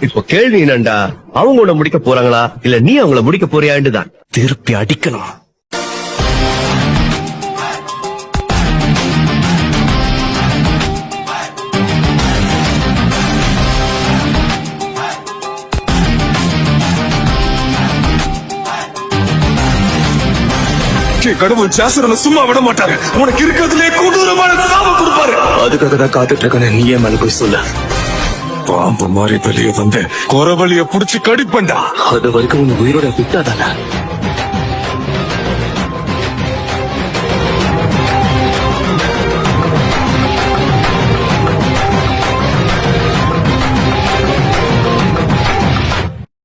இப்போ கேள்வி என்னண்டா, அவங்க உன்னை முடிக்க போறாங்களா இல்ல நீ அவங்கள முடிக்க போறியான்னு தான். திருப்பி அடிக்கணும். கடவுள் ஜாசரனை சும்மா விட மாட்டாரு. உனக்கு இருக்கிறதுலே கொடூரமான சாபம் கொடுப்பாரு. அதுக்காக தான் காத்துட்டு இருக்கேன். நீயே மேல போய் சொல்ல. பாம்பு மாதிரி வெளியே வந்து குறவழிய புடிச்சு கடிப்பண்டா. அது வரைக்கும் உன் உயிரோட விட்டாதானே